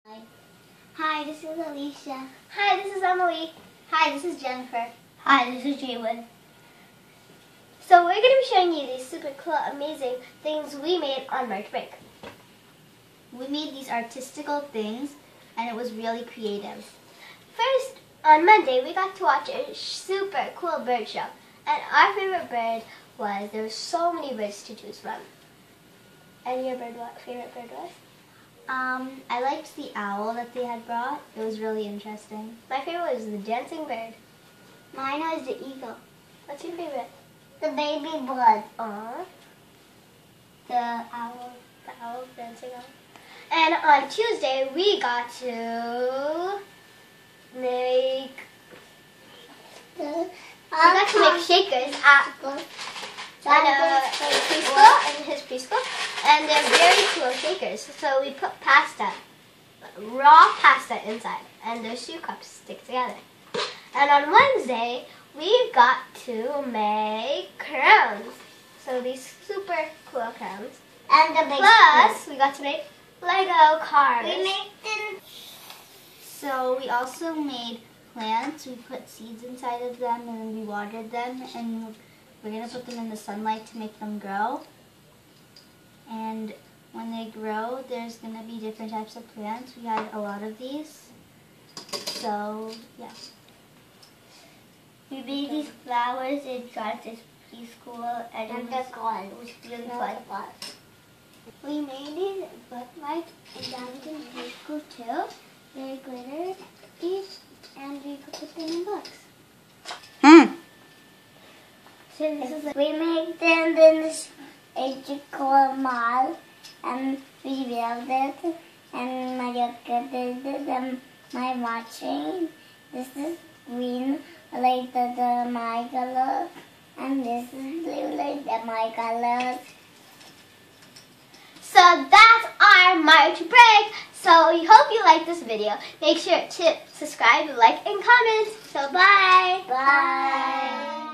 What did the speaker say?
Hi, this is Alicia. Hi, this is Emily. Hi, this is Jennifer. Hi, this is Jaywood. So we're going to be showing you these super cool, amazing things we made on March break. We made these artistical things, and it was really creative. First, on Monday, we got to watch a super cool bird show. And our favorite bird was, there were so many birds to choose from. And your favorite bird was? I liked the owl that they had brought. It was really interesting. My favorite was the dancing bird. Mine was the eagle. What's your favorite? The baby bird. Aww. The owl. The owl dancing owl. And on Tuesday, we got to make shakers at his preschool, and they're very cool shakers. So we put pasta, raw pasta inside, and those 2 cups stick together. And on Wednesday, we got to make crowns. So these super cool crowns. And the big Plus, we got to make Lego cars. We made them. So we also made plants. We put seeds inside of them, and then we watered them, and we're going to put them in the sunlight to make them grow. And when they grow, there's going to be different types of plants. We had a lot of these. So, yeah. We made these flowers in Francis preschool, and it was really fun. We made these bookmarks in Jonathan preschool too. They glittered these, and we could put them in books. So this is We made them in this Ejical mall, and we built it, and Marioka did it, and my watching. This is green, like my color, and this is blue, like my colors. So that's our March break. So we hope you liked this video. Make sure to subscribe, like, and comment. So bye. Bye.